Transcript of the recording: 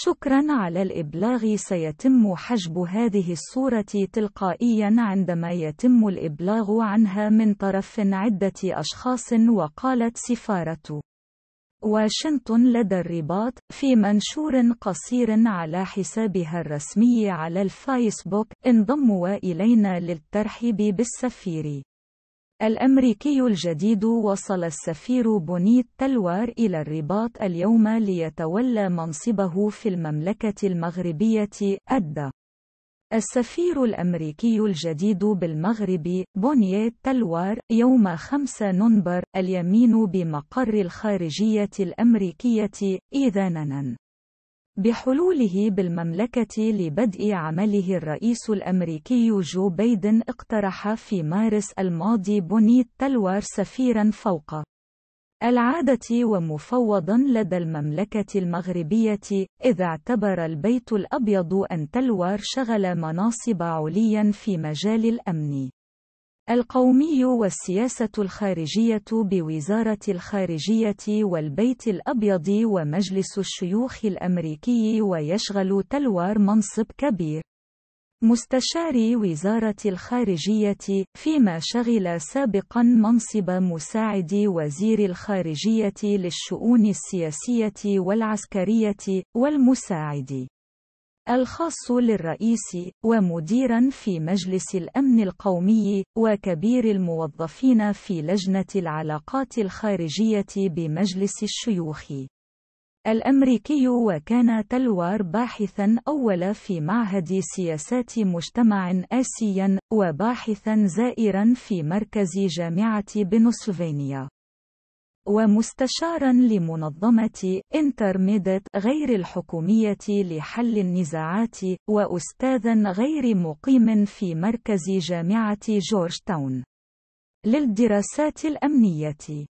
شكرا على الإبلاغ. سيتم حجب هذه الصورة تلقائيا عندما يتم الإبلاغ عنها من طرف عدة أشخاص. وقالت سفارة واشنطن لدى الرباط في منشور قصير على حسابها الرسمي على الفيسبوك: انضموا إلينا للترحيب بالسفير الأمريكي الجديد. وصل السفير بونيت تلوار إلى الرباط اليوم ليتولى منصبه في المملكة المغربية. أدى السفير الأمريكي الجديد بالمغرب بونيت تلوار يوم 5 نوفمبر اليمين بمقر الخارجية الأمريكية إذانا بحلوله بالمملكة لبدء عمله. الرئيس الأمريكي جو بايدن اقترح في مارس الماضي بونيت تلوار سفيرا فوق العادة ومفوضا لدى المملكة المغربية، إذ اعتبر البيت الأبيض أن تلوار شغل مناصب عليا في مجال الأمن القومي والسياسة الخارجية بوزارة الخارجية والبيت الأبيض ومجلس الشيوخ الأمريكي. ويشغل تلوار منصب كبير مستشار وزارة الخارجية، فيما شغل سابقا منصب مساعد وزير الخارجية للشؤون السياسية والعسكرية والمساعد الخاص للرئيس، ومديرا في مجلس الأمن القومي، وكبير الموظفين في لجنة العلاقات الخارجية بمجلس الشيوخ الأمريكي. وكان تلوار باحثا أول في معهد سياسات مجتمع آسيا، وباحثا زائرا في مركز جامعة بنسلفانيا، ومستشارا لمنظمة انترميدت غير الحكومية لحل النزاعات، وأستاذا غير مقيم في مركز جامعة جورج تاون للدراسات الأمنية.